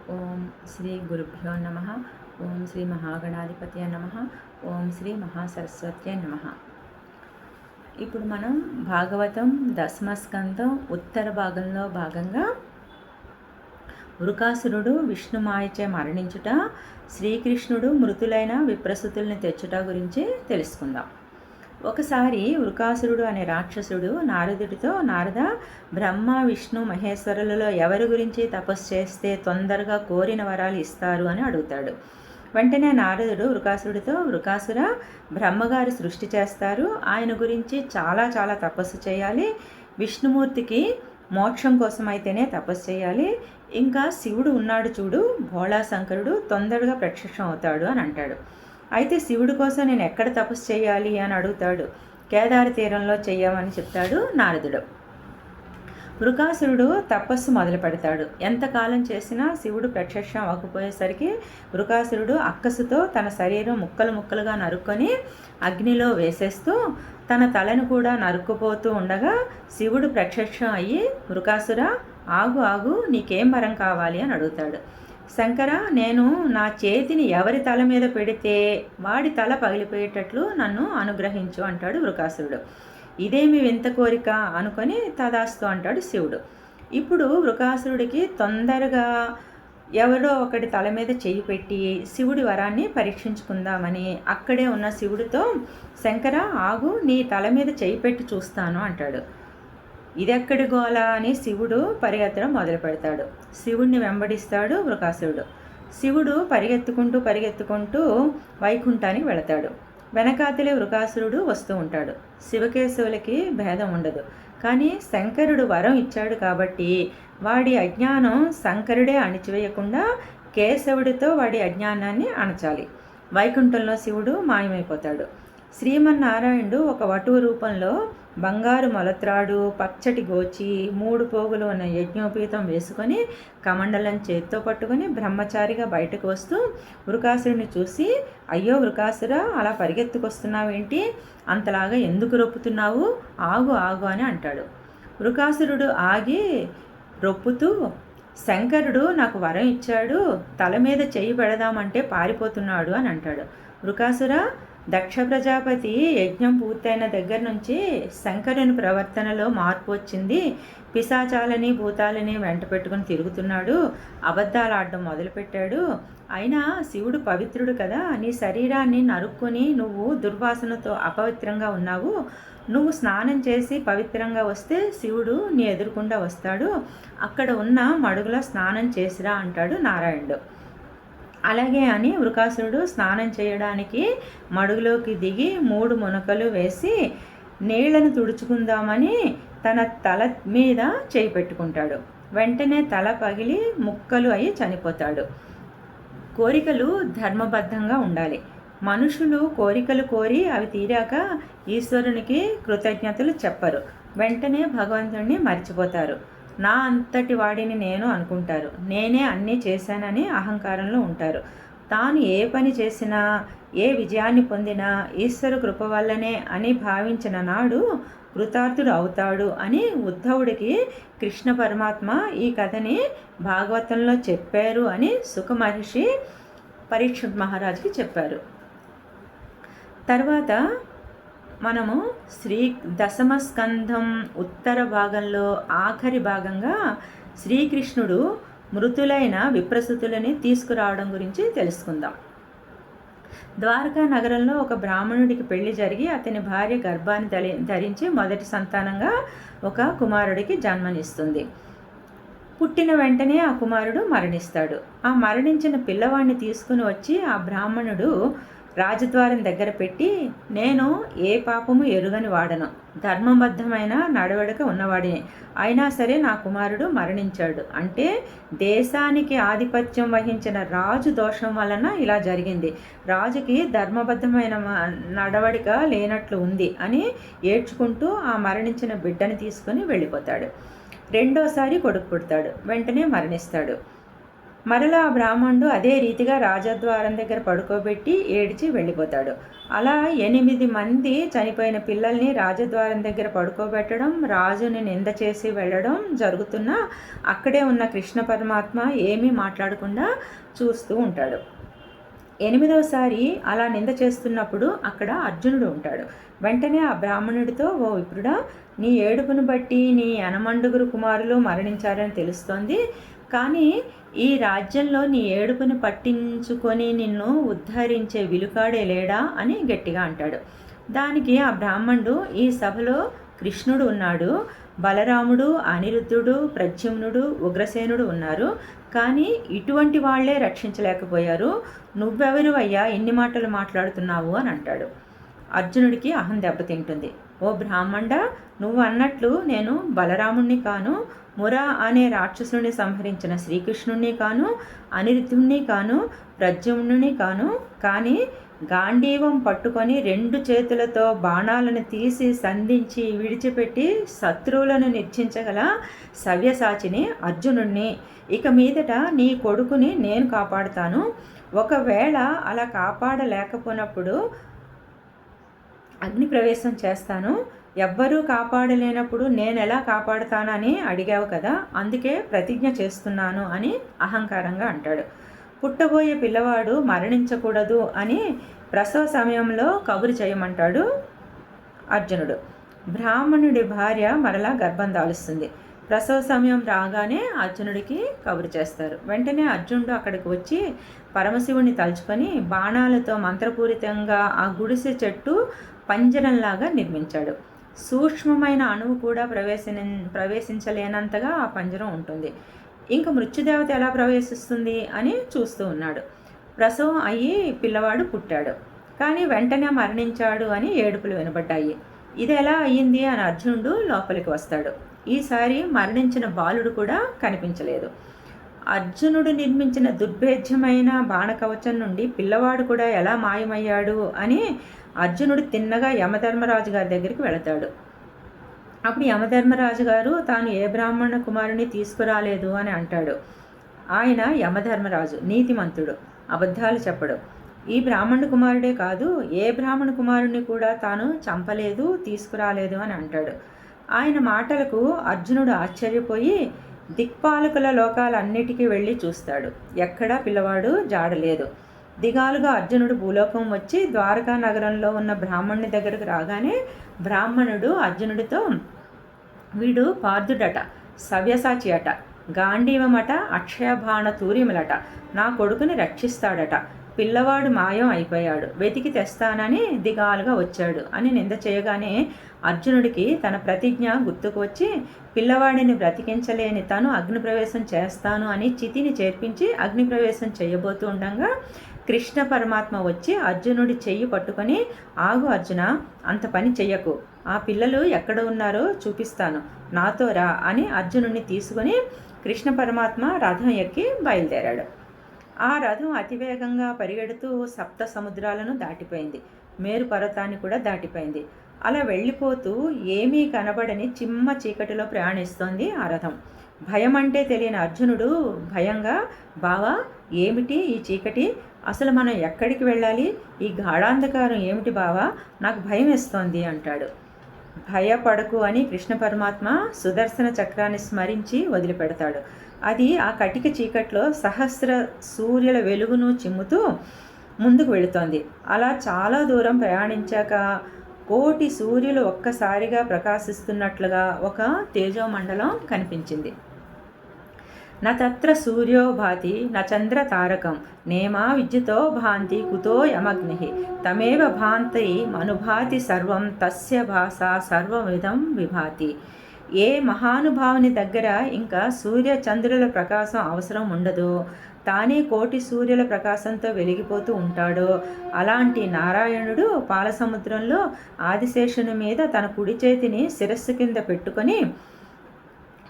ఓం శ్రీ గురుభ్యో నమ. ఓం శ్రీ మహాగణాధిపతయ నమ. ఓం శ్రీ మహాసరస్వత్యై నమ. ఇప్పుడు మనం భాగవతం దశమస్కంధం ఉత్తర భాగంలో భాగంగా వృకాసురుడు విష్ణుమాయచే మరణించుట, శ్రీకృష్ణుడు మృతులైన విప్రసుతుల్ని తెచ్చుట గురించి తెలుసుకుందాం. ఒకసారి వృకాసురుడు అనే రాక్షసుడు నారదుడితో, నారద, బ్రహ్మ విష్ణు మహేశ్వరులలో ఎవరి గురించి తపస్సు చేస్తే తొందరగా కోరిన వరాలు ఇస్తారు అని అడుగుతాడు. వెంటనే నారదుడు వృకాసురుడితో, వృకాసుర, బ్రహ్మగారు సృష్టి చేస్తారు, ఆయన గురించి చాలా చాలా తపస్సు చేయాలి, విష్ణుమూర్తికి మోక్షం కోసం అయితేనే తపస్సు చేయాలి, ఇంకా శివుడు ఉన్నాడు చూడు, భోళాశంకరుడు తొందరగా ప్రత్యక్షం అవుతాడు అని అంటాడు. అయితే శివుడి కోసం నేను ఎక్కడ తపస్సు చేయాలి అని అడుగుతాడు. కేదార తీరంలో చెయ్యమని చెప్తాడు నారదుడు. వృకాసురుడు తపస్సు మొదలు పెడతాడు. ఎంతకాలం చేసినా శివుడు ప్రత్యక్షం అవ్వకపోయేసరికి వృకాసురుడు అక్కసుతో తన శరీరం ముక్కలు ముక్కలుగా నరుక్కొని అగ్నిలో వేసేస్తూ తన తలను కూడా నరుక్కుపోతూ ఉండగా శివుడు ప్రత్యక్షం అయ్యి, వృకాసుర, ఆగు ఆగు, నీకేం వరం కావాలి అని అడుగుతాడు. శంకర, నేను నా చేతిని ఎవరి తల మీద పెడితే వాడి తల పగిలిపోయేటట్లు నన్ను అనుగ్రహించు అంటాడు వృకాసురుడు. ఇదేమి వింత కోరిక అనుకొని తదాస్తు అంటాడు శివుడు. ఇప్పుడు వృకాసురుడికి తొందరగా ఎవరో ఒకటి తల మీద చెయ్యి పెట్టి శివుడి వరాన్ని పరీక్షించుకుందామని అక్కడే ఉన్న శివుడితో, శంకర, ఆగు, నీ తల మీద చెయ్యి పెట్టి చూస్తాను అంటాడు. ఇదెక్కడి గోల అని శివుడు పరిగెత్తడం మొదలు పెడతాడు. శివుడిని వెంబడిస్తాడు వృకాసురుడు. శివుడు పరిగెత్తుకుంటూ వైకుంఠానికి వెళతాడు. వెనకాతలే వృకాసురుడు వస్తూ ఉంటాడు. శివకేశవులకి భేదం ఉండదు. కానీ శంకరుడు వరం ఇచ్చాడు కాబట్టి వాడి అజ్ఞానం శంకరుడే అణిచివేయకుండా కేశవుడితో వాడి అజ్ఞానాన్ని అణచాలి. వైకుంఠంలో శివుడు మాయమైపోతాడు. శ్రీమన్నారాయణుడు ఒక వటువు రూపంలో బంగారు మొలత్రాడు, పచ్చటి గోచి, 3 పోగులు ఉన్న యజ్ఞోపీతం వేసుకొని కమండలం చేత్తో పట్టుకొని బ్రహ్మచారిగా బయటకు వస్తూ వృకాసురుని చూసి, అయ్యో వృకాసుర, అలా పరిగెత్తుకొస్తున్నావేంటి, అంతలాగా ఎందుకు రొప్పుతున్నావు, ఆగు ఆగు అని అంటాడు. వృకాసురుడు ఆగి రొప్పుతూ, శంకరుడు నాకు వరం ఇచ్చాడు, తల మీద చెయ్యి పెడదామంటే పారిపోతున్నాడు అని అంటాడు. వృకాసుర, దక్ష ప్రజాపతి యజ్ఞం పూర్తయిన దగ్గర నుంచి శంకరుని ప్రవర్తనలో మార్పు వచ్చింది. పిశాచాలని భూతాలని వెంట పెట్టుకుని తిరుగుతున్నాడు, అబద్ధాలు ఆడడం మొదలుపెట్టాడు. అయినా శివుడు పవిత్రుడు కదా, నీ శరీరాన్ని నరుక్కుని నువ్వు దుర్వాసనతో అపవిత్రంగా ఉన్నావు. నువ్వు స్నానం చేసి పవిత్రంగా వస్తే శివుడు నీ ఎదురుకుండా వస్తాడు, అక్కడ ఉన్న మడుగులో స్నానం చేసిరా అంటాడు నారాయణుడు. అలాగే అని వృకాసురుడు స్నానం చేయడానికి మడుగులోకి దిగి 3 మునకలు వేసి నీళ్లను తుడుచుకుందామని తన తల మీద చేయి పెట్టుకుంటాడు. వెంటనే తల పగిలి ముక్కలు అయి చనిపోతాడు. కోరికలు ధర్మబద్ధంగా ఉండాలి. మనుషులు కోరికలు కోరి అవి తీరాక ఈశ్వరునికి కృతజ్ఞతలు చెప్పరు. వెంటనే భగవంతుడిని మర్చిపోతారు. నా అంతటి వాడిని నేను అనుకుంటారు. నేనే అన్నీ చేశానని అహంకారంలో ఉంటారు. తాను ఏ పని చేసినా, ఏ విజయాన్ని పొందినా ఈశ్వరు కృప వల్లనే అని భావించిన నాడు కృతార్థుడు అవుతాడు అని ఉద్ధవుడికి కృష్ణ పరమాత్మ ఈ కథని భాగవతంలో చెప్పారు అని సుఖ మహర్షి పరీక్షిత్ మహారాజుకి చెప్పారు. తర్వాత మనము దశమ స్కంధం ఉత్తర భాగంలో ఆఖరి భాగంగా శ్రీకృష్ణుడు మృతులైన విప్రసుతులని తీసుకురావడం గురించి తెలుసుకుందాం. ద్వారకా నగరంలో ఒక బ్రాహ్మణుడికి పెళ్లి జరిగి అతని భార్య గర్భాన్ని ధరించి మొదటి సంతానంగా ఒక కుమారుడికి జన్మనిస్తుంది. పుట్టిన వెంటనే ఆ కుమారుడు మరణిస్తాడు. ఆ మరణించిన పిల్లవాడిని తీసుకుని వచ్చి ఆ బ్రాహ్మణుడు రాజద్వారం దగ్గర పెట్టి, నేను ఏ పాపము ఎరుగని వాడను, ధర్మబద్ధమైన నడవడిక ఉన్నవాడిని, అయినా సరే నా కుమారుడు మరణించాడు, అంటే దేశానికి ఆధిపత్యం వహించిన రాజు దోషం వలన ఇలా జరిగింది, రాజుకి ధర్మబద్ధమైన నడవడిక లేనట్లు ఉంది అని ఏడ్చుకుంటూ ఆ మరణించిన బిడ్డని తీసుకుని వెళ్ళిపోతాడు. రెండోసారి కొడుకు పుడతాడు. వెంటనే మరణిస్తాడు. మరలా ఆ బ్రాహ్మణుడు అదే రీతిగా రాజద్వారం దగ్గర పడుకోబెట్టి ఏడిచి వెళ్ళిపోతాడు. అలా 8 మంది చనిపోయిన పిల్లల్ని రాజద్వారం దగ్గర పడుకోబెట్టడం, రాజుని నింద చేసి వెళ్ళడం జరుగుతున్నా అక్కడే ఉన్న కృష్ణ పరమాత్మ ఏమీ మాట్లాడకుండా చూస్తూ ఉంటాడు. 8వసారి అలా నింద చేస్తున్నప్పుడు అక్కడ అర్జునుడు ఉంటాడు. వెంటనే ఆ బ్రాహ్మణుడితో, ఓ విప్రుడా, నీ ఏడుపును బట్టి నీ యనమండుగురు కుమారులు మరణించారని తెలుస్తోంది. కానీ ఈ రాజ్యంలో నీ ఏడుపుని పట్టించుకొని నిన్ను ఉద్ధరించే విలుకాడే లేడా అని గట్టిగా అంటాడు. దానికి ఆ బ్రాహ్మణుడు, ఈ సభలో కృష్ణుడు ఉన్నాడు, బలరాముడు, అనిరుద్ధుడు, ప్రద్యుమ్నుడు, ఉగ్రసేనుడు ఉన్నారు. కానీ ఇటువంటి వాళ్లే రక్షించలేకపోయారు. నువ్వెవరు అయ్యా ఇన్ని మాటలు మాట్లాడుతున్నావు అని అంటాడు. అర్జునుడికి అహం దెబ్బతింటుంది. ఓ బ్రాహ్మణ, నువ్వు అన్నట్లు నేను బలరాముణ్ణి కాను, మురా అనే రాక్షసుని సంహరించిన శ్రీకృష్ణుణ్ణి కాను, అనిరుద్ధుణ్ణి కాను, ప్రద్యుమ్నుని కాను. కానీ గాంధీవం పట్టుకొని 2 చేతులతో బాణాలను తీసి సంధించి విడిచిపెట్టి శత్రువులను నిర్చించగల సవ్యసాచిని అర్జునుణ్ణి. ఇక మీదట నీ కొడుకుని నేను కాపాడుతాను. ఒకవేళ అలా కాపాడలేకపోయినప్పుడు అగ్ని ప్రవేశం చేస్తాను. ఎవ్వరూ కాపాడలేనప్పుడు నేను ఎలా కాపాడుతానని అడిగావు కదా, అందుకే ప్రతిజ్ఞ చేస్తున్నాను అని అహంకారంగా అంటాడు. పుట్టబోయే పిల్లవాడు మరణించకూడదు అని ప్రసవ సమయంలో కబురు చేయమంటాడు అర్జునుడు. బ్రాహ్మణుడి భార్య మరలా గర్భం దాలుస్తుంది. ప్రసవ సమయం రాగానే అర్జునుడికి కబురు చేస్తారు. వెంటనే అర్జునుడు అక్కడికి వచ్చి పరమశివుని తలుచుకొని బాణాలతో మంత్రపూరితంగా ఆ గుడిసె చెట్టు పంజరంలాగా నిర్మించాడు. సూక్ష్మమైన అణువు కూడా ప్రవేశించలేనంతగా ఆ పంజరం ఉంటుంది. ఇంకా మృత్యుదేవత ఎలా ప్రవేశిస్తుంది అని చూస్తూ ఉన్నాడు. ప్రసవం అయ్యి పిల్లవాడు పుట్టాడు, కానీ వెంటనే మరణించాడు అని ఏడుపులు వినబడ్డాయి. ఇది ఎలా అయ్యింది అని అర్జునుడు లోపలికి వస్తాడు. ఈసారి మరణించిన బాలుడు కూడా కనిపించలేదు. అర్జునుడు నిర్మించిన దుర్భేద్యమైన బాణకవచం నుండి పిల్లవాడు కూడా ఎలా మాయమయ్యాడు అని అర్జునుడు తిన్నగా యమధర్మరాజు గారి దగ్గరికి వెళతాడు. అప్పుడు యమధర్మరాజు గారు తాను ఏ బ్రాహ్మణ కుమారుని తీసుకురాలేదు అని అంటాడు. ఆయన యమధర్మరాజు నీతిమంతుడు, అబద్ధాలు చెప్పడు. ఈ బ్రాహ్మణ కుమారుడే కాదు, ఏ బ్రాహ్మణ కుమారుని కూడా తాను చంపలేదు, తీసుకురాలేదు అని అంటాడు. ఆయన మాటలకు అర్జునుడు ఆశ్చర్యపోయి దిక్పాలకుల లోకాలన్నిటికీ వెళ్ళి చూస్తాడు. ఎక్కడా పిల్లవాడు జాడలేదు. దిగాలుగా అర్జునుడు భూలోకం వచ్చి ద్వారకా నగరంలో ఉన్న బ్రాహ్మణుని దగ్గరకు రాగానే బ్రాహ్మణుడు అర్జునుడితో, వీడు పార్థుడట, సవ్యసాచి అట, గాంధీవమట, అక్షయబాణ తూర్యములట, నా కొడుకుని రక్షిస్తాడట, పిల్లవాడు మాయం అయిపోయాడు, వెతికి తెస్తానని దిగాలుగా వచ్చాడు అని నింద చేయగానే అర్జునుడికి తన ప్రతిజ్ఞ గుర్తుకు వచ్చి పిల్లవాడిని బ్రతికించలేని తను అగ్నిప్రవేశం చేస్తాను అని చితిని చేర్పించి అగ్నిప్రవేశం చేయబోతూ ఉండగా కృష్ణ పరమాత్మ వచ్చి అర్జునుడి చెయ్యి పట్టుకొని, ఆగు అర్జున, అంత పని చెయ్యకు, ఆ పిల్లలు ఎక్కడ ఉన్నారో చూపిస్తాను, నాతో రా అని అర్జునుడిని తీసుకొని కృష్ణ పరమాత్మ రథం ఎక్కి బయలుదేరాడు. ఆ రథం అతివేగంగా పరిగెడుతూ 7 సముద్రాలను దాటిపోయింది, మేరు పర్వతాన్ని కూడా దాటిపోయింది. అలా వెళ్ళిపోతూ ఏమీ కనబడని చిమ్మ చీకటిలో ప్రయాణిస్తోంది ఆ రథం. భయం అంటే తెలియని అర్జునుడు భయంగా, బావా ఏమిటి ఈ చీకటి, అసలు మనం ఎక్కడికి వెళ్ళాలి, ఈ గాఢాంధకారం ఏమిటి బావా, నాకు భయం వేస్తోంది అంటాడు. భయపడకు అని కృష్ణ పరమాత్మ సుదర్శన చక్రాన్ని స్మరించి వదిలిపెడతాడు. అది ఆ కటిక చీకట్లో సహస్ర సూర్యుల వెలుగును చిమ్ముతూ ముందుకు వెళుతోంది. అలా చాలా దూరం ప్రయాణించాక కోటి సూర్యులు ఒక్కసారిగా ప్రకాశిస్తున్నట్లుగా ఒక తేజోమండలం కనిపించింది. నత్ర సూర్యో భాతి న చంద్ర తారకం నేమా విద్యుతో భాంతి కుతో యమగ్ని తమేవ భాంతి మనుభాతి సర్వం తస్య భాష సర్వవిధం విభాతి. ఏ మహానుభావుని దగ్గర ఇంకా సూర్య చంద్రుల ప్రకాశం అవసరం ఉండదో, తానే కోటి సూర్యుల ప్రకాశంతో వెలిగిపోతూ ఉంటాడో అలాంటి నారాయణుడు పాలసముద్రంలో ఆదిశేషుని మీద తన కుడి చేతిని శిరస్సు కింద పెట్టుకొని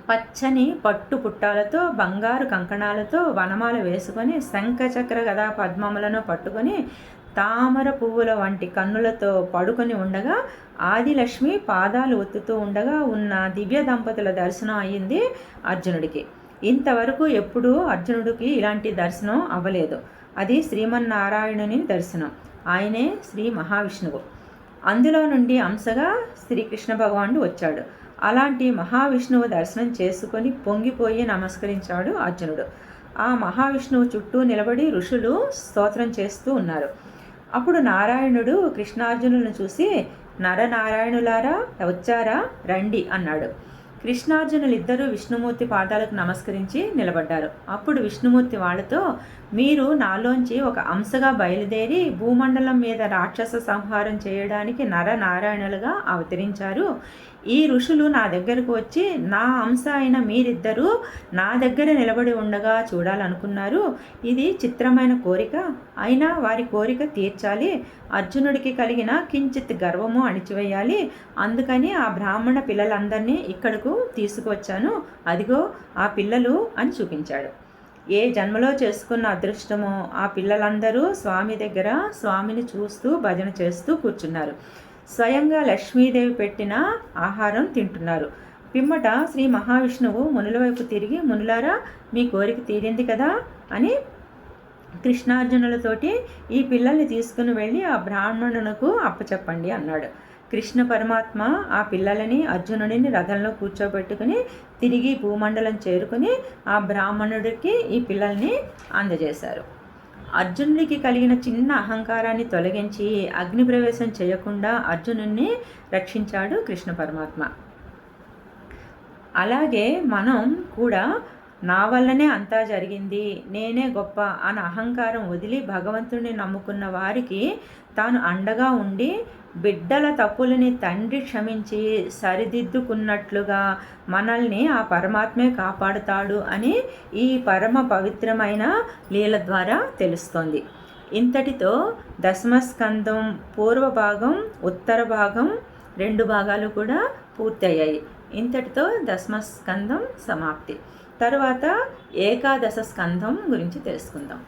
పచ్చని పట్టు పుట్టాలతో బంగారు కంకణాలతో వనమాల వేసుకొని శంఖచక్ర గదా పద్మములను పట్టుకొని తామర పువ్వుల వంటి కన్నులతో పడుకొని ఉండగా ఆదిలక్ష్మి పాదాలు ఒత్తుతూ ఉండగా ఉన్న దివ్య దంపతుల దర్శనం అయ్యింది అర్జునుడికి. ఇంతవరకు ఎప్పుడూ అర్జునుడికి ఇలాంటి దర్శనం అవ్వలేదు. అది శ్రీమన్నారాయణుని దర్శనం. ఆయనే శ్రీ మహావిష్ణువు. అందులో నుండి అంశగా శ్రీకృష్ణ భగవానుడు వచ్చాడు. అలాంటి మహావిష్ణువు దర్శనం చేసుకొని పొంగిపోయి నమస్కరించాడు అర్జునుడు. ఆ మహావిష్ణువు చుట్టూ నిలబడి ఋషులు స్తోత్రం చేస్తూ ఉన్నారు. అప్పుడు నారాయణుడు కృష్ణార్జునులను చూసి, నరనారాయణులారా వచ్చారా, రండి అన్నాడు. కృష్ణార్జునులిద్దరూ విష్ణుమూర్తి పాదాలకు నమస్కరించి నిలబడ్డారు. అప్పుడు విష్ణుమూర్తి వాళ్ళతో, మీరు నాలోంచి ఒక అంశగా బయలుదేరి భూమండలం మీద రాక్షస సంహారం చేయడానికి నరనారాయణులుగా అవతరించారు. ఈ ఋషులు నా దగ్గరకు వచ్చి నా అంశ అయిన మీరిద్దరూ నా దగ్గర నిలబడి ఉండగా చూడాలనుకున్నారు. ఇది చిత్రమైన కోరిక, అయినా వారి కోరిక తీర్చాలి. అర్జునుడికి కలిగిన కించిత్ గర్వము అణిచివేయాలి. అందుకని ఆ బ్రాహ్మణ పిల్లలందరినీ ఇక్కడకు తీసుకువచ్చాను. అదిగో ఆ పిల్లలు అని చూపించాడు. ఏ జన్మలో చేసుకున్న అదృష్టమో ఆ పిల్లలందరూ స్వామి దగ్గర స్వామిని చూస్తూ భజన చేస్తూ కూర్చున్నారు. స్వయంగా లక్ష్మీదేవి పెట్టిన ఆహారం తింటున్నారు. పిమ్మట శ్రీ మహావిష్ణువు మునుల వైపు తిరిగి, మునులారా మీ కోరిక తీరింది కదా అని కృష్ణార్జునులతోటి, ఈ పిల్లల్ని తీసుకుని వెళ్ళి ఆ బ్రాహ్మణునకు అప్పచెప్పండి అన్నాడు. కృష్ణ పరమాత్మ ఆ పిల్లలని అర్జునుడిని రథంలో కూర్చోబెట్టుకుని తిరిగి భూమండలం చేరుకుని ఆ బ్రాహ్మణుడికి ఈ పిల్లల్ని అందజేశారు. అర్జునుడికి కలిగిన చిన్న అహంకారాన్ని తొలగించి అగ్ని ప్రవేశం చేయకుండా అర్జునుడిని రక్షించాడు కృష్ణ పరమాత్మ. అలాగే మనం కూడా నా వల్లనే అంతా జరిగింది, నేనే గొప్ప అన్న అహంకారం వదిలి భగవంతుడిని నమ్ముకున్న వారికి తాను అండగా ఉండి బిడ్డల తప్పులని తండ్రి క్షమించి సరిదిద్దుకున్నట్లుగా మనల్ని ఆ పరమాత్మే కాపాడుతాడు అని ఈ పరమ పవిత్రమైన లీల ద్వారా తెలుస్తోంది. ఇంతటితో దశమస్కందం పూర్వ భాగం, ఉత్తర భాగం 2 భాగాలు కూడా పూర్తయ్యాయి. ఇంతటితో దశమస్కందం సమాప్తి. తర్వాత ఏకాదశ స్కందం గురించి తెలుసుకుందాం.